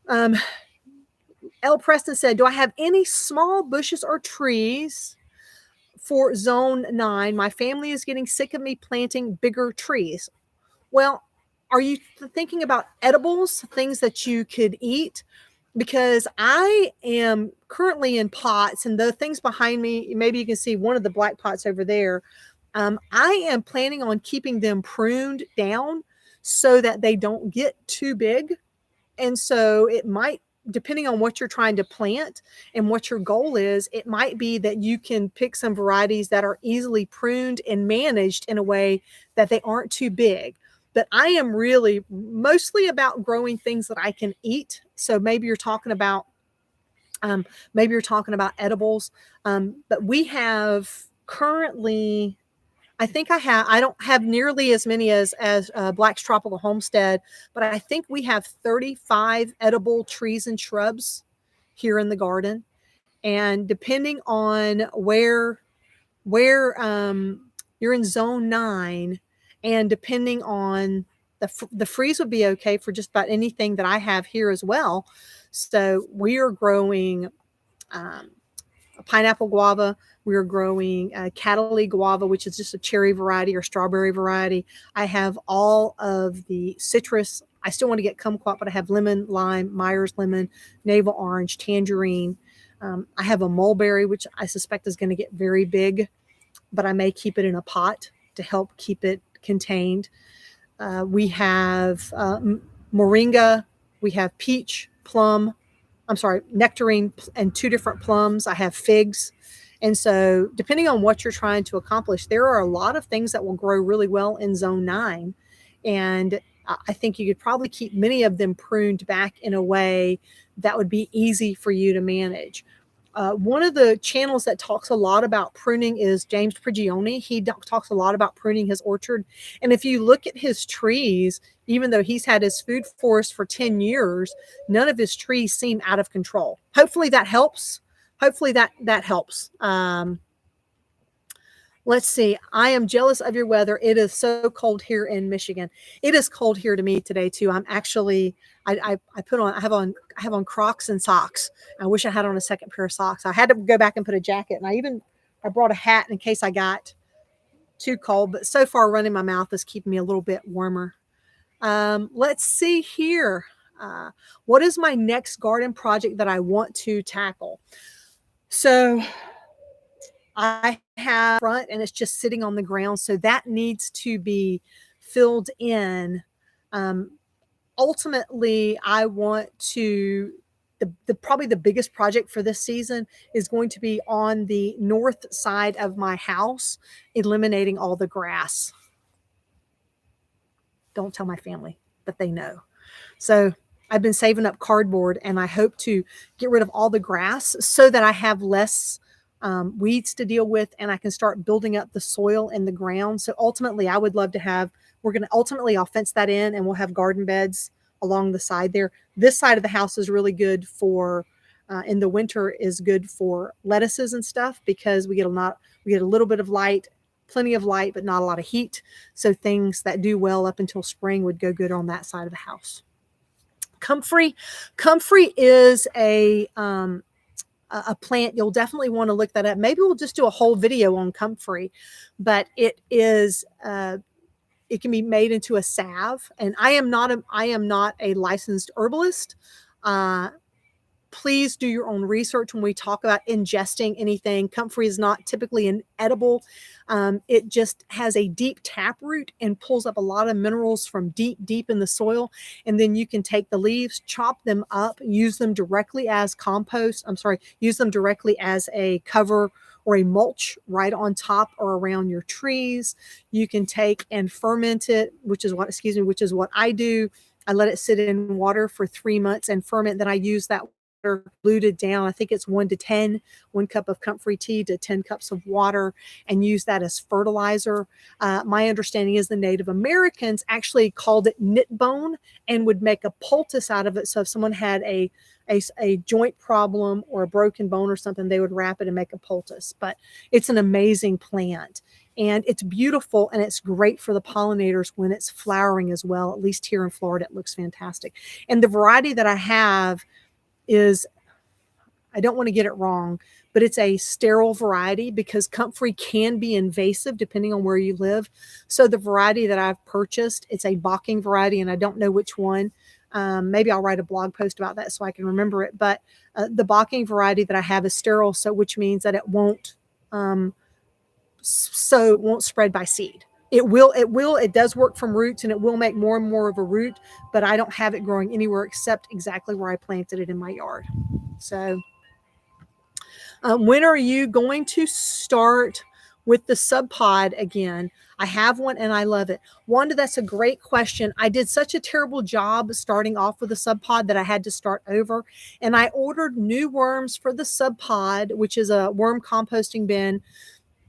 L. Preston said, "Do I have any small bushes or trees for Zone 9? My family is getting sick of me planting bigger trees." Well, are you thinking about edibles, things that you could eat? Because I am currently in pots, and the things behind me, maybe you can see one of the black pots over there. I am planning on keeping them pruned down so that they don't get too big. And so it might, depending on what you're trying to plant and what your goal is, it might be that you can pick some varieties that are easily pruned and managed in a way that they aren't too big. But I am really mostly about growing things that I can eat. So maybe you're talking about edibles. But we have currently, I don't have nearly as many as Black's Tropical Homestead, but I think we have 35 edible trees and shrubs here in the garden. And depending on where you're in Zone 9, and depending on the freeze would be okay for just about anything that I have here as well. So we are growing pineapple guava. We are growing Catalina guava, which is just a cherry variety or strawberry variety. I have all of the citrus. I still want to get kumquat, but I have lemon, lime, Myers lemon, navel orange, tangerine. I have a mulberry, which I suspect is going to get very big, but I may keep it in a pot to help keep it contained. We have moringa. We have peach, plum. I'm sorry, nectarine and 2 different plums. I have figs. And so depending on what you're trying to accomplish, there are a lot of things that will grow really well in Zone 9. And I think you could probably keep many of them pruned back in a way that would be easy for you to manage. One of the channels that talks a lot about pruning is James Prigioni. He talks a lot about pruning his orchard. And if you look at his trees, even though he's had his food forest for 10 years, none of his trees seem out of control. Hopefully that helps. Let's see. I am jealous of your weather. It is so cold here in Michigan. It is cold here to me today too. I'm actually, I have on Crocs and socks. I wish I had on a second pair of socks. I had to go back and put a jacket, and I brought a hat in case I got too cold. But so far, running my mouth is keeping me a little bit warmer. Let's see here. What is my next garden project that I want to tackle? So I have front and it's just sitting on the ground. So that needs to be filled in. Ultimately, I want to probably the biggest project for this season is going to be on the north side of my house, eliminating all the grass. Don't tell my family, but they know. So I've been saving up cardboard and I hope to get rid of all the grass so that I have less weeds to deal with and I can start building up the soil in the ground. So ultimately, I would love to have, I'll fence that in and we'll have garden beds along the side there. This side of the house is really good for, in the winter is good for lettuces and stuff because we get a little bit of light, plenty of light, but not a lot of heat. So things that do well up until spring would go good on that side of the house. Comfrey is a plant. You'll definitely want to look that up. Maybe we'll just do a whole video on comfrey, but it is it can be made into a salve. And I am not a licensed herbalist. Please do your own research when we talk about ingesting anything. Comfrey is not typically an edible. It just has a deep taproot and pulls up a lot of minerals from deep in the soil. And then you can take the leaves, chop them up, use them directly as compost. Use them directly as a cover or a mulch right on top or around your trees. You can take and ferment it, which is what I do. I let it sit in water for 3 months and ferment. Then I use that diluted down. I think it's 1 to 10, 1 cup of comfrey tea to 10 cups of water, and use that as fertilizer. My understanding is the Native Americans actually called it knit bone and would make a poultice out of it. So if someone had a joint problem or a broken bone or something, they would wrap it and make a poultice. But it's an amazing plant. And it's beautiful and it's great for the pollinators when it's flowering as well. At least here in Florida, it looks fantastic. And the variety that I have is, I don't want to get it wrong, but it's a sterile variety because comfrey can be invasive depending on where you live. So the variety that I've purchased, it's a Bocking variety, and I don't know which one. Maybe I'll write a blog post about that so I can remember it. But the Bocking variety that I have is sterile, so which means that it won't spread by seed. It does work from roots and it will make more and more of a root, but I don't have it growing anywhere except exactly where I planted it in my yard. So when are you going to start with the sub pod again? I have one and I love it. Wanda, that's a great question. I did such a terrible job starting off with the sub pod that I had to start over. And I ordered new worms for the sub pod, which is a worm composting bin.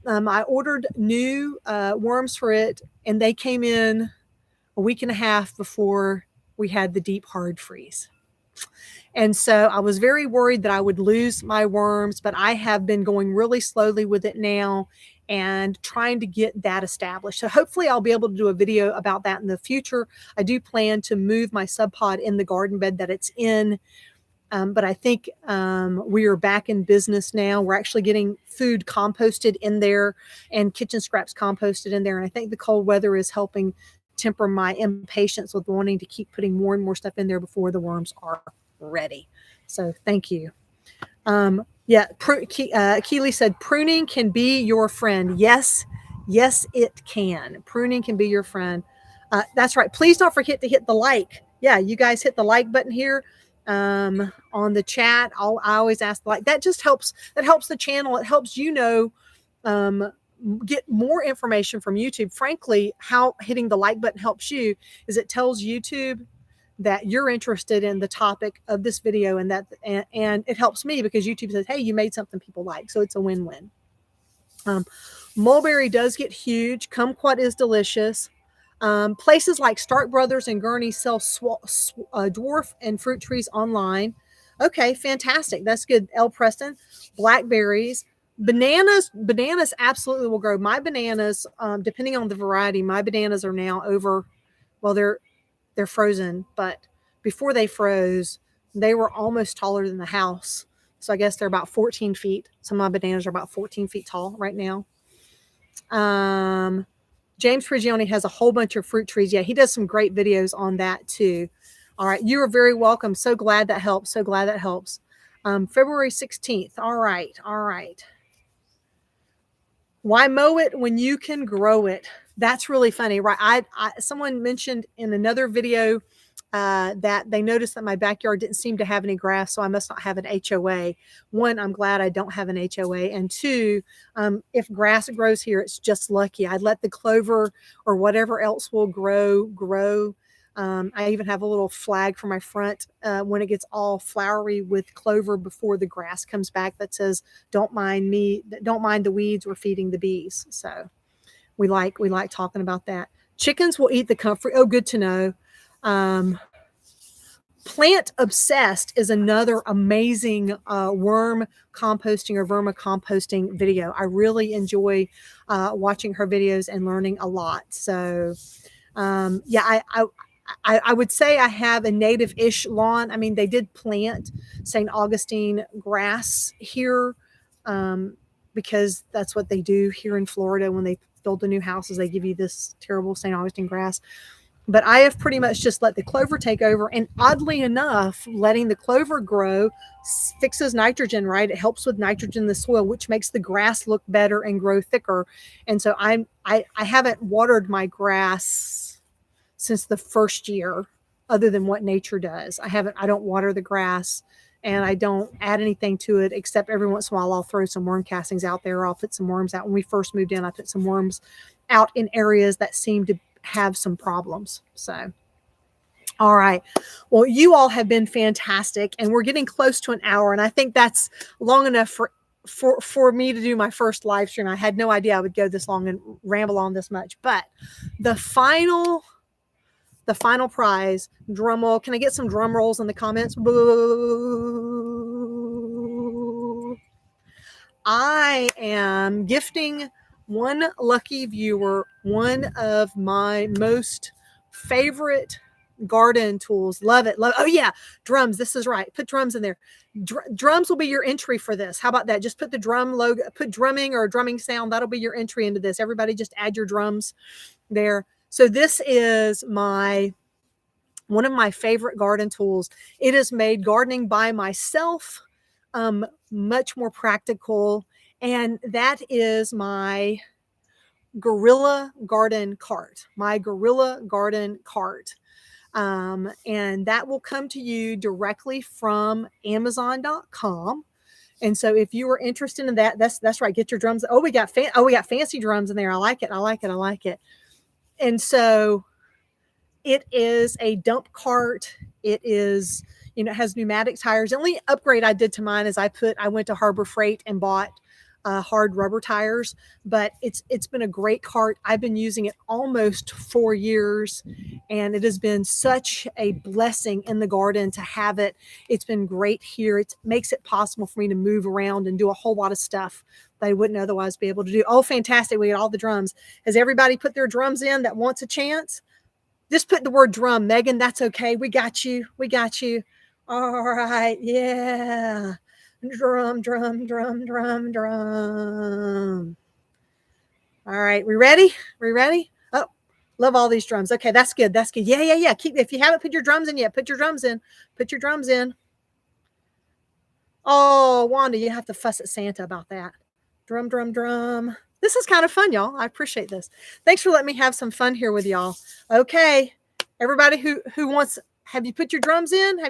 I ordered new worms for it, and they came in a week and a half before we had the deep hard freeze. And so I was very worried that I would lose my worms, but I have been going really slowly with it now and trying to get that established. So hopefully I'll be able to do a video about that in the future. I do plan to move my sub pod in the garden bed that it's in. But I think we are back in business now. We're actually getting food composted in there and kitchen scraps composted in there. And I think the cold weather is helping temper my impatience with wanting to keep putting more and more stuff in there before the worms are ready. So thank you. Keely said pruning can be your friend. Yes, it can. Pruning can be your friend. That's right. Please don't forget to hit the like. Yeah, you guys hit the like button here on the chat. I always ask that just helps. That helps the channel. It helps get more information from YouTube. Frankly, how hitting the like button helps you is it tells YouTube that you're interested in the topic of this video, and it helps me because YouTube says, hey, you made something people like. So it's a win-win. Mulberry does get huge. Kumquat is delicious. Places like Stark Brothers and Gurney sell dwarf and fruit trees online. Okay, fantastic. That's good. L. Preston, blackberries, bananas absolutely will grow. My bananas, depending on the variety, my bananas are now over, well, they're frozen, but before they froze, they were almost taller than the house. So I guess they're about 14 feet. Some of my bananas are about 14 feet tall right now. James Prigioni has a whole bunch of fruit trees. Yeah, he does some great videos on that too. All right, you are very welcome. So glad that helps. February 16th. All right. Why mow it when you can grow it? That's really funny, right? Someone mentioned in another video that they noticed that my backyard didn't seem to have any grass, so I must not have an HOA. One, I'm glad I don't have an HOA, and two, if grass grows here, it's just lucky. I'd let the clover or whatever else will grow. I even have a little flag for my front when it gets all flowery with clover before the grass comes back that says, "Don't mind me. Don't mind the weeds. We're feeding the bees." So we like talking about that. Chickens will eat the comfrey. Oh, good to know. Plant Obsessed is another amazing worm composting or vermicomposting video. I really enjoy watching her videos and learning a lot. So yeah, I would say I have a native-ish lawn. I mean, they did plant St. Augustine grass here because that's what they do here in Florida when they build the new houses. They give you this terrible St. Augustine grass. But I have pretty much just let the clover take over. And oddly enough, letting the clover grow fixes nitrogen, right? It helps with nitrogen in the soil, which makes the grass look better and grow thicker. And so I haven't watered my grass since the first year, other than what nature does. I don't water the grass and I don't add anything to it, except every once in a while I'll throw some worm castings out there. I'll put some worms out. When we first moved in, I put some worms out in areas that seemed to have some problems. So, all right. Well, you all have been fantastic, and we're getting close to an hour, and I think that's long enough for me to do my first live stream. I had no idea I would go this long and ramble on this much, but the final prize, drum roll. Can I get some drum rolls in the comments? Boo. I am gifting one lucky viewer one of my most favorite garden tools. Love it. Oh yeah, drums. This is right. Put drums in there. Drums will be your entry for this. How about that? Just put the drum logo, put drumming or a drumming sound. That'll be your entry into this. Everybody just add your drums there. So this is one of my favorite garden tools. It is made gardening by myself much more practical, and that is my Gorilla Garden Cart. And that will come to you directly from Amazon.com. And so if you are interested in that, that's right. Get your drums. Oh, we got fancy drums in there. I like it. And so it is a dump cart. It is, it has pneumatic tires. The only upgrade I did to mine is I went to Harbor Freight and bought hard rubber tires, but it's been a great cart. I've been using it almost 4 years, and it has been such a blessing in the garden to have it. It's been great here. It makes it possible for me to move around and do a whole lot of stuff that I wouldn't otherwise be able to do. Oh, fantastic. We got all the drums. Has everybody put their drums in that wants a chance? Just put the word drum, Megan. That's okay. We got you. All right. Yeah. Drum. All right. We ready? Oh, love all these drums. Okay. That's good. Yeah. If you haven't put your drums in yet, put your drums in. Oh, Wanda, you have to fuss at Santa about that. Drum. This is kind of fun, y'all. I appreciate this. Thanks for letting me have some fun here with y'all. Okay. Everybody who wants, have you put your drums in?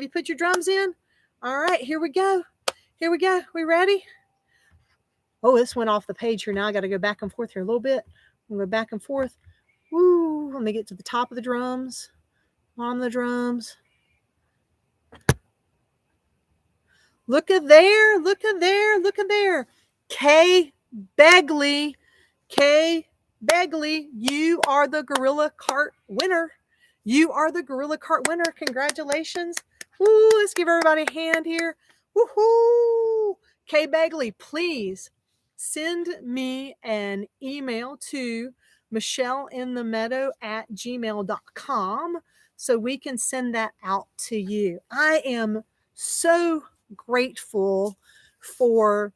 All right, here we go. We ready? Oh, this went off the page here. Now I got to go back and forth here a little bit. I'm going to go back and forth. Woo, let me get to the top of the drums. On the drums. Look at there. Kay Begley, you are the Gorilla Cart winner. Congratulations. Woo, let's give everybody a hand here. Woohoo! Kay Begley, please send me an email to michelleinthemeadow@gmail.com so we can send that out to you. I am so grateful for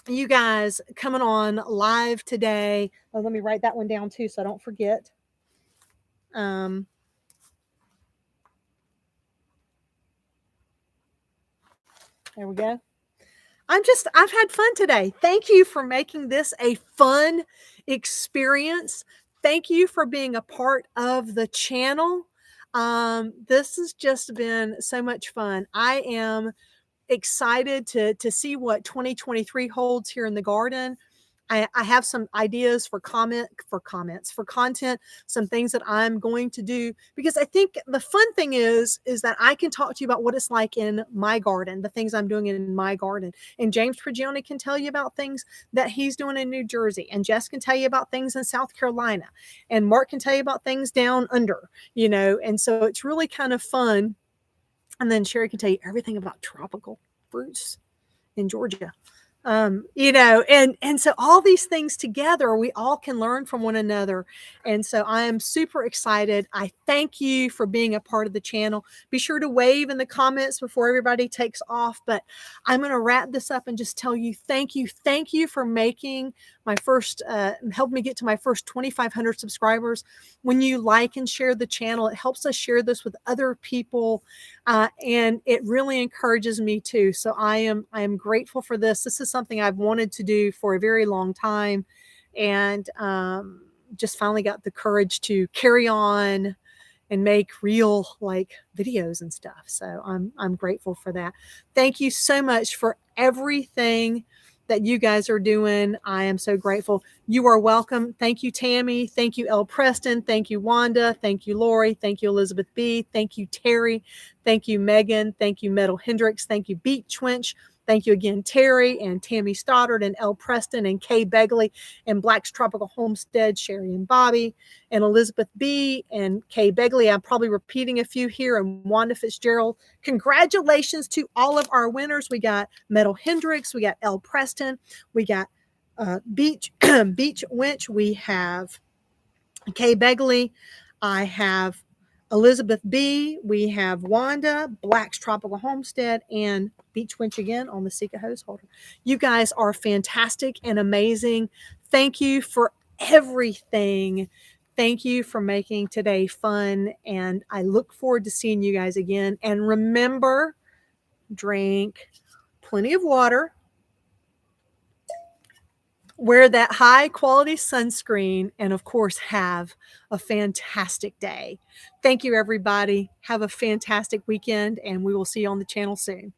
you guys coming on live today. Oh, let me write that one down too so I don't forget. There we go. I've had fun today. Thank you for making this a fun experience. Thank you for being a part of the channel. This has just been so much fun. I am excited to see what 2023 holds here in the garden. I have some ideas for comments for content, some things that I'm going to do because I think the fun thing is that I can talk to you about what it's like in my garden, the things I'm doing in my garden. And James Prigioni can tell you about things that he's doing in New Jersey. And Jess can tell you about things in South Carolina. And Mark can tell you about things down under, and so it's really kind of fun. And then Sherry can tell you everything about tropical fruits in Georgia. And so all these things together, we all can learn from one another. And so I am super excited. I thank you for being a part of the channel. Be sure to wave in the comments before everybody takes off. But I'm going to wrap this up and just tell you thank you. Thank you for making my first, help me get to my first 2,500 subscribers. When you like and share the channel, it helps us share this with other people. And it really encourages me too. So I am grateful for this. This is something I've wanted to do for a very long time, and just finally got the courage to carry on and make real videos and stuff. So I'm grateful for that. Thank you so much for everything that you guys are doing. I am so grateful. You are welcome. Thank you, Tammy. Thank you, Elle Preston. Thank you, Wanda. Thank you, Lori. Thank you, Elizabeth B. Thank you, Terry. Thank you, Megan. Thank you, Metal Hendricks. Thank you, Beach Winch. Thank you again, Terry and Tammy Stoddard and Elle Preston and Kay Begley and Black's Tropical Homestead, Sherry and Bobby and Elizabeth B. and Kay Begley. I'm probably repeating a few here, and Wanda Fitzgerald. Congratulations to all of our winners. We got Metal Hendricks. We got Elle Preston. We got Beach Winch. We have Kay Begley. I have Elizabeth B. We have Wanda, Black's Tropical Homestead, and Beach Winch again on the Sika hose holder. You guys are fantastic and amazing. Thank you for everything. Thank you for making today fun. And I look forward to seeing you guys again. And remember, drink plenty of water. Wear that high quality sunscreen, and of course, have a fantastic day. Thank you, everybody. Have a fantastic weekend, and we will see you on the channel soon.